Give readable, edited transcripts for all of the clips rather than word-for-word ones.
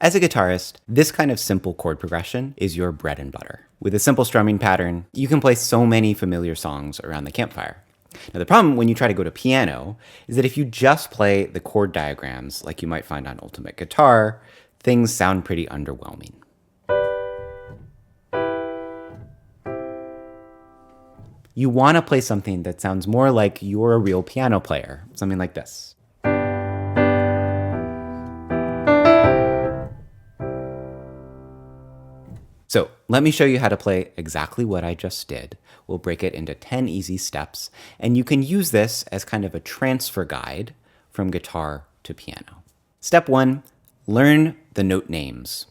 As a guitarist, this kind of simple chord progression is your bread and butter. With a simple strumming pattern, you can play so many familiar songs around the campfire. Now, the problem when you try to go to piano is that if you just play the chord diagrams like you might find on Ultimate Guitar, things sound pretty underwhelming. You want to play something that sounds more like you're a real piano player, something like this. So let me show you how to play exactly what I just did. We'll break it into 10 easy steps, and you can use this as kind of a transfer guide from guitar to piano. Step 1, learn the note names.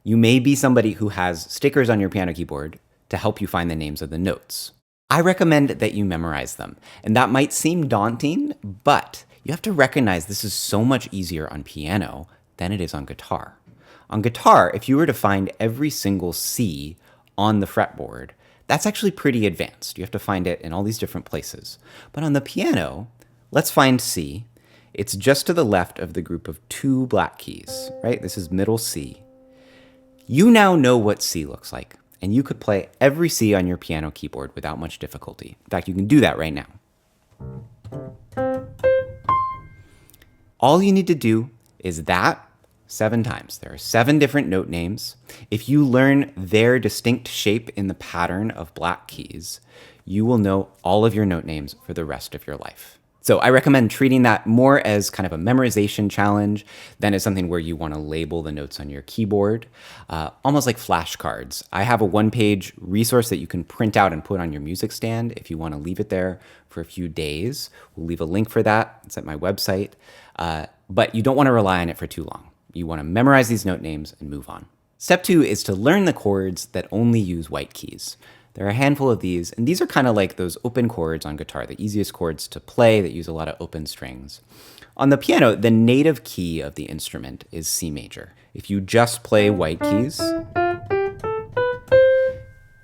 You may be somebody who has stickers on your piano keyboard to help you find the names of the notes. I recommend that you memorize them, and that might seem daunting, but you have to recognize this is so much easier on piano than it is on guitar. On guitar, if you were to find every single C on the fretboard, that's actually pretty advanced. You have to find it in all these different places. But on the piano, let's find C. It's just to the left of the group of 2 black keys, right? This is middle C. You now know what C looks like, and you could play every C on your piano keyboard without much difficulty. In fact, you can do that right now. All you need to do is that 7 times. There are 7 different note names. If you learn their distinct shape in the pattern of black keys, you will know all of your note names for the rest of your life. So I recommend treating that more as kind of a memorization challenge than as something where you want to label the notes on your keyboard, almost like flashcards. I have a 1-page resource that you can print out and put on your music stand if you want to leave it there for a few days. We'll leave a link for that. It's at my website. But you don't want to rely on it for too long. You want to memorize these note names and move on. Step 2 is to learn the chords that only use white keys. There are a handful of these, and these are kind of like those open chords on guitar, the easiest chords to play that use a lot of open strings. On the piano, the native key of the instrument is C major. If you just play white keys,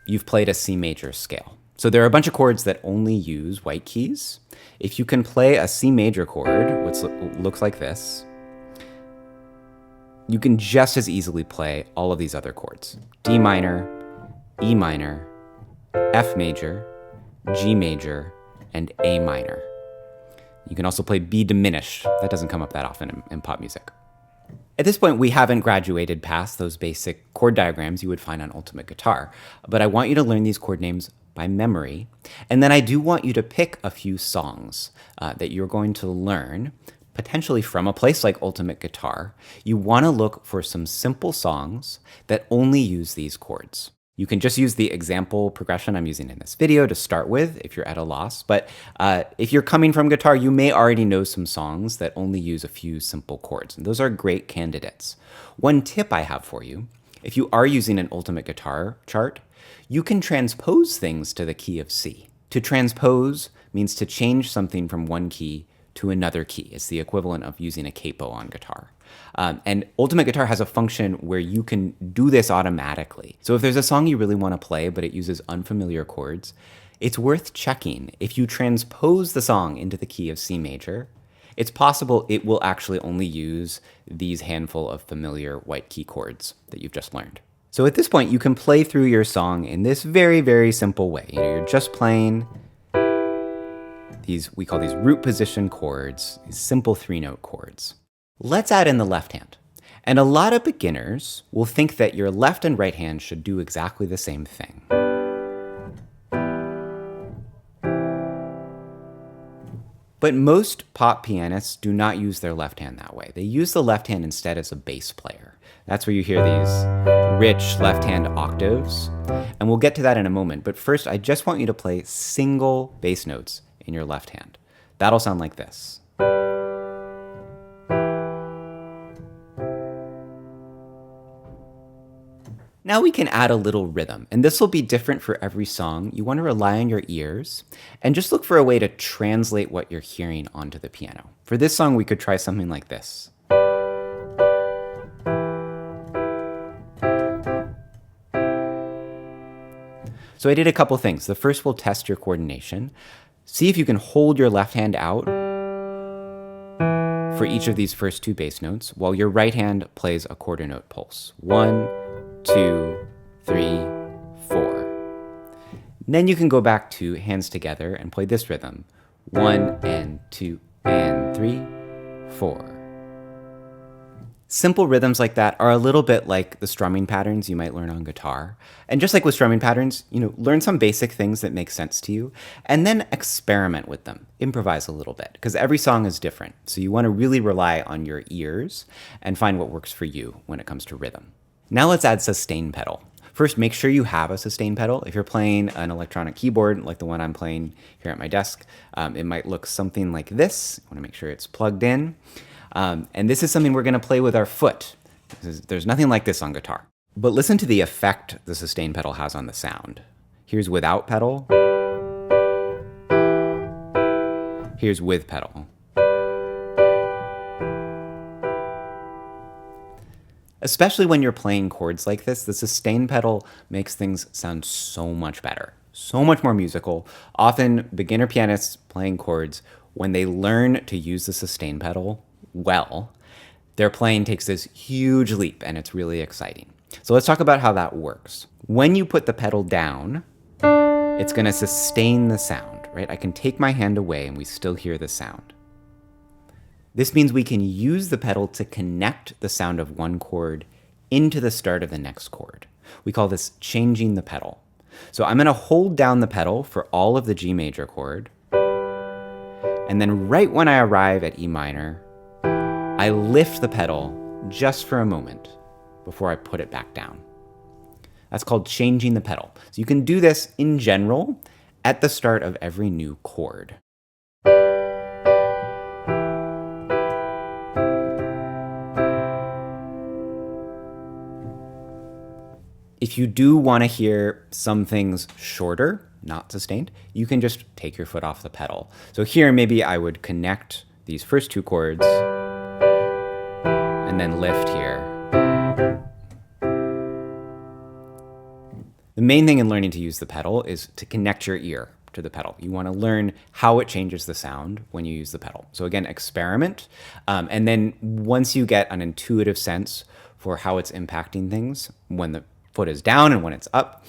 you've played a C major scale. So there are a bunch of chords that only use white keys. If you can play a C major chord, which looks like this, you can just as easily play all of these other chords. D minor, E minor, F major, G major, and A minor. You can also play B diminished. That doesn't come up that often in pop music. At this point, we haven't graduated past those basic chord diagrams you would find on Ultimate Guitar, but I want you to learn these chord names by memory, and then I do want you to pick a few songs that you're going to learn potentially from a place like Ultimate Guitar. You want to look for some simple songs that only use these chords. You can just use the example progression I'm using in this video to start with if you're at a loss, but if you're coming from guitar, you may already know some songs that only use a few simple chords, and those are great candidates. One tip I have for you, if you are using an Ultimate Guitar chart, you can transpose things to the key of C. To transpose means to change something from one key to another key. It's the equivalent of using a capo on guitar. And Ultimate Guitar has a function where you can do this automatically. So if there's a song you really want to play, but it uses unfamiliar chords, it's worth checking. If you transpose the song into the key of C major, it's possible it will actually only use these handful of familiar white key chords that you've just learned. So at this point, you can play through your song in this very, very simple way. You're just playing we call these root position chords, these simple 3-note chords. Let's add in the left hand. And a lot of beginners will think that your left and right hand should do exactly the same thing. But most pop pianists do not use their left hand that way. They use the left hand instead as a bass player. That's where you hear these rich left hand octaves. And we'll get to that in a moment. But first, I just want you to play single bass notes in your left hand. That'll sound like this. Now we can add a little rhythm, and this will be different for every song. You want to rely on your ears and just look for a way to translate what you're hearing onto the piano. For this song, we could try something like this. So I did a couple things. The first will test your coordination. See if you can hold your left hand out for each of these first two bass notes, while your right hand plays a quarter note pulse. 1, 2, 3, 4. Then you can go back to hands together and play this rhythm. 1 and 2 and 3, 4. Simple rhythms like that are a little bit like the strumming patterns you might learn on guitar. And just like with strumming patterns, learn some basic things that make sense to you, and then experiment with them. Improvise a little bit, because every song is different. So you want to really rely on your ears and find what works for you when it comes to rhythm. Now let's add sustain pedal. First, make sure you have a sustain pedal. If you're playing an electronic keyboard like the one I'm playing here at my desk, it might look something like this. I want to make sure it's plugged in. And this is something we're going to play with our foot. There's nothing like this on guitar. But listen to the effect the sustain pedal has on the sound. Here's without pedal. Here's with pedal. Especially when you're playing chords like this, the sustain pedal makes things sound so much better, so much more musical. Often beginner pianists playing chords, when they learn to use the sustain pedal well, their playing takes this huge leap, and it's really exciting. So let's talk about how that works. When you put the pedal down, it's going to sustain the sound, right? I can take my hand away and we still hear the sound. This means we can use the pedal to connect the sound of one chord into the start of the next chord. We call this changing the pedal. So I'm going to hold down the pedal for all of the G major chord, and then right when I arrive at E minor, I lift the pedal just for a moment before I put it back down. That's called changing the pedal. So you can do this in general at the start of every new chord. If you do want to hear some things shorter, not sustained, you can just take your foot off the pedal. So here maybe I would connect these first two chords and then lift here. The main thing in learning to use the pedal is to connect your ear to the pedal. You want to learn how it changes the sound when you use the pedal. So again, experiment. And then once you get an intuitive sense for how it's impacting things when the foot is down and when it's up,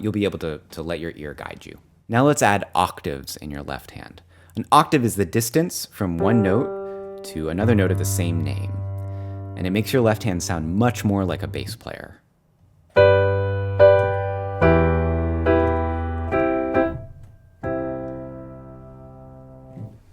you'll be able to let your ear guide you. Now let's add octaves in your left hand. An octave is the distance from one note to another note of the same name. And it makes your left hand sound much more like a bass player.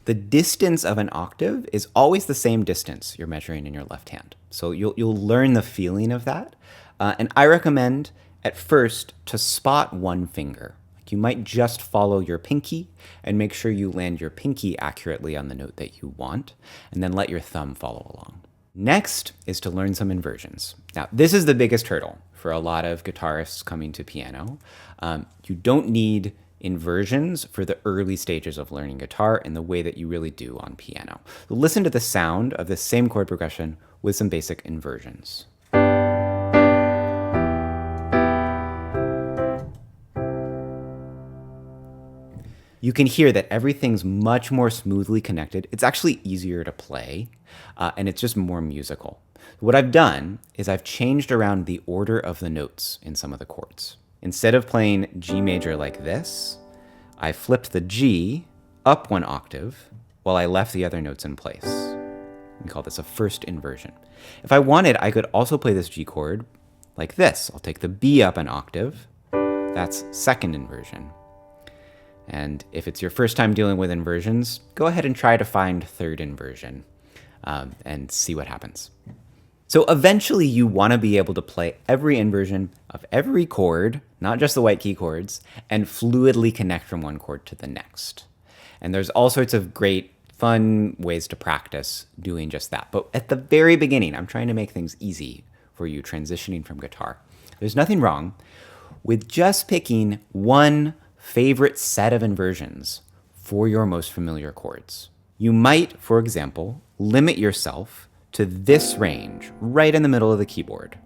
The distance of an octave is always the same distance you're measuring in your left hand. So you'll learn the feeling of that. And I recommend at first to spot one finger. Like you might just follow your pinky and make sure you land your pinky accurately on the note that you want, and then let your thumb follow along. Next is to learn some inversions. Now, this is the biggest hurdle for a lot of guitarists coming to piano. You don't need inversions for the early stages of learning guitar in the way that you really do on piano. So listen to the sound of this same chord progression with some basic inversions. You can hear that everything's much more smoothly connected. It's actually easier to play, and it's just more musical. What I've done is I've changed around the order of the notes in some of the chords. Instead of playing G major like this, I flipped the G up one octave while I left the other notes in place. We call this a first inversion. If I wanted, I could also play this G chord like this. I'll take the B up an octave. That's second inversion. And if it's your first time dealing with inversions, go ahead and try to find third inversion and see what happens. So eventually you want to be able to play every inversion of every chord, not just the white key chords, and fluidly connect from one chord to the next. And there's all sorts of great, fun ways to practice doing just that. But at the very beginning, I'm trying to make things easy for you transitioning from guitar. There's nothing wrong with just picking one favorite set of inversions for your most familiar chords. You might, for example, limit yourself to this range right in the middle of the keyboard.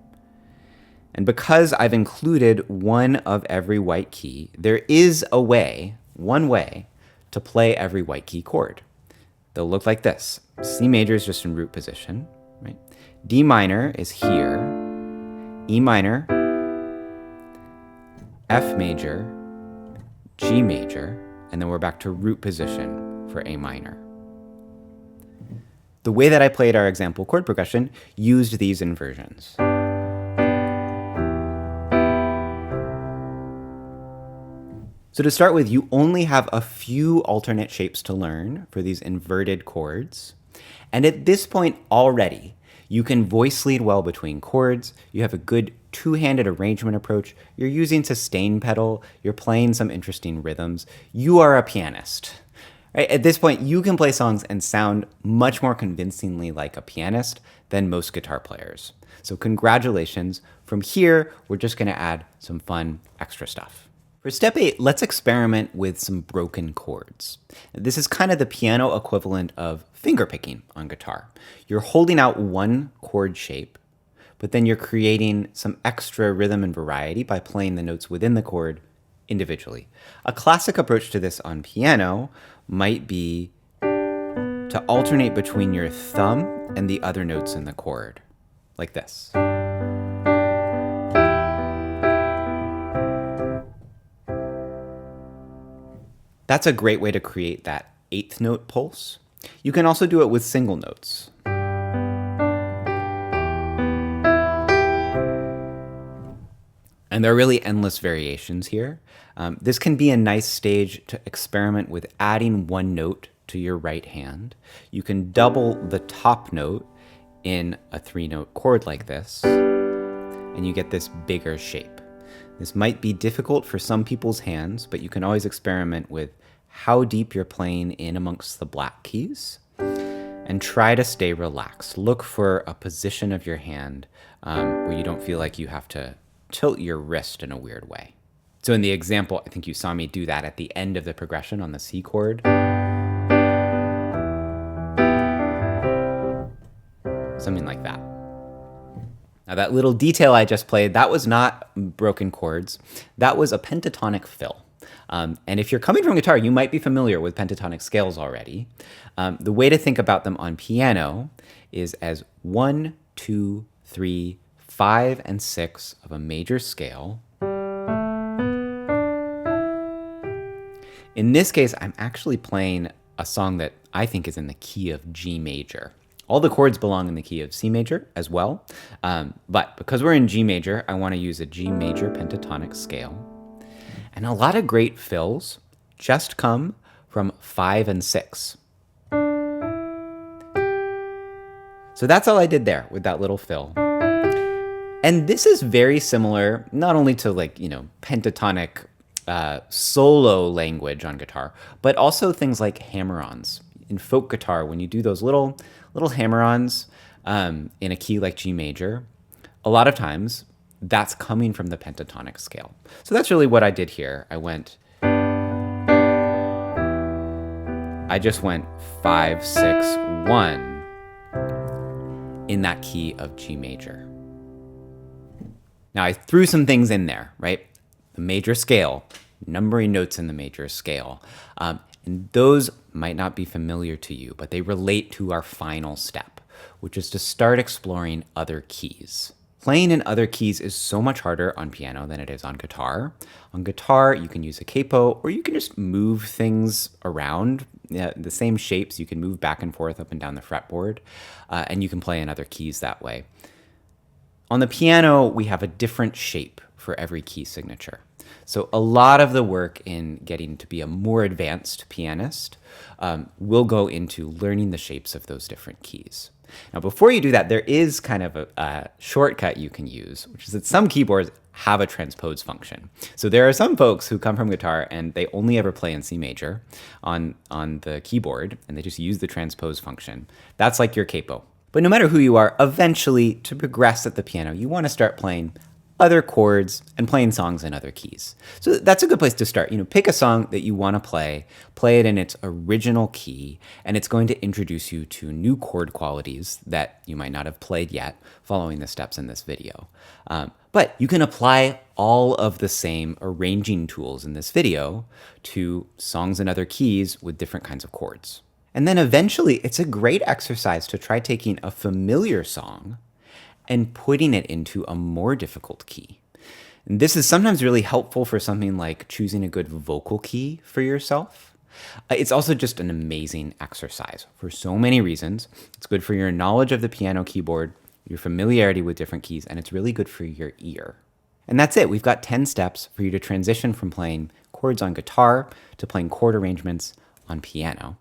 And because I've included one of every white key, there is a way, one way, to play every white key chord. They'll look like this. C major is just in root position, right? D minor is here, E minor, F major, G major, and then we're back to root position for A minor. The way that I played our example chord progression used these inversions. So to start with, you only have a few alternate shapes to learn for these inverted chords. And at this point already, you can voice lead well between chords. You have a good two-handed arrangement approach. You're using sustain pedal. You're playing some interesting rhythms. You are a pianist. Right? At this point, you can play songs and sound much more convincingly like a pianist than most guitar players. So congratulations. From here, we're just going to add some fun extra stuff. For step 8, let's experiment with some broken chords. This is kind of the piano equivalent of fingerpicking on guitar. You're holding out one chord shape, but then you're creating some extra rhythm and variety by playing the notes within the chord individually. A classic approach to this on piano might be to alternate between your thumb and the other notes in the chord, like this. That's a great way to create that eighth note pulse. You can also do it with single notes. And there are really endless variations here. This can be a nice stage to experiment with adding one note to your right hand. You can double the top note in a 3-note chord like this, and you get this bigger shape. This might be difficult for some people's hands, but you can always experiment with how deep you're playing in amongst the black keys, and try to stay relaxed. Look for a position of your hand where you don't feel like you have to tilt your wrist in a weird way. So in the example, I think you saw me do that at the end of the progression on the C chord. Something like that. Now that little detail I just played, that was not broken chords. That was a pentatonic fill. And if you're coming from guitar, you might be familiar with pentatonic scales already. The way to think about them on piano is as 1, 2, 3, 5, and 6 of a major scale. In this case, I'm actually playing a song that I think is in the key of G major. All the chords belong in the key of C major as well. But because we're in G major, I want to use a G major pentatonic scale. And a lot of great fills just come from 5 and 6. So that's all I did there with that little fill. And this is very similar, not only to pentatonic solo language on guitar, but also things like hammer-ons. In folk guitar, when you do those little hammer-ons in a key like G major, a lot of times that's coming from the pentatonic scale. So that's really what I did here. I just went 5, 6, 1 in that key of G major. Now I threw some things in there, right? The major scale, numbering notes in the major scale. And those might not be familiar to you, but they relate to our final step, which is to start exploring other keys. Playing in other keys is so much harder on piano than it is on guitar. On guitar, you can use a capo, or you can just move things around. The same shapes, you can move back and forth up and down the fretboard, and you can play in other keys that way. On the piano, we have a different shape for every key signature. So a lot of the work in getting to be a more advanced pianist will go into learning the shapes of those different keys. Now, before you do that, there is kind of a shortcut you can use, which is that some keyboards have a transpose function. So there are some folks who come from guitar and they only ever play in C major on the keyboard, and they just use the transpose function. That's like your capo. But no matter who you are, eventually, to progress at the piano, you want to start playing other chords and playing songs in other keys. So that's a good place to start. Pick a song that you want to play it in its original key, and it's going to introduce you to new chord qualities that you might not have played yet following the steps in this video. But you can apply all of the same arranging tools in this video to songs in other keys with different kinds of chords. And then eventually, it's a great exercise to try taking a familiar song and putting it into a more difficult key. And this is sometimes really helpful for something like choosing a good vocal key for yourself. It's also just an amazing exercise for so many reasons. It's good for your knowledge of the piano keyboard, your familiarity with different keys, and it's really good for your ear. And that's it. We've got 10 steps for you to transition from playing chords on guitar to playing chord arrangements on piano.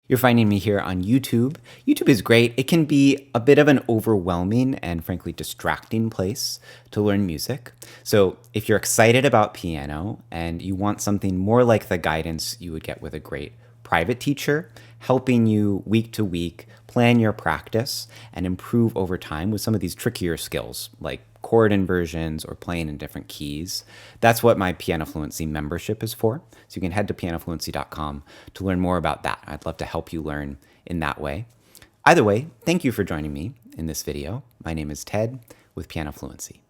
You're finding me here on YouTube. YouTube is great. It can be a bit of an overwhelming and frankly distracting place to learn music. So if you're excited about piano and you want something more like the guidance you would get with a great private teacher, helping you week to week plan your practice and improve over time with some of these trickier skills like chord inversions or playing in different keys. That's what my Piano Fluency membership is for. So you can head to pianofluency.com to learn more about that. I'd love to help you learn in that way. Either way, thank you for joining me in this video. My name is Ted with Piano Fluency.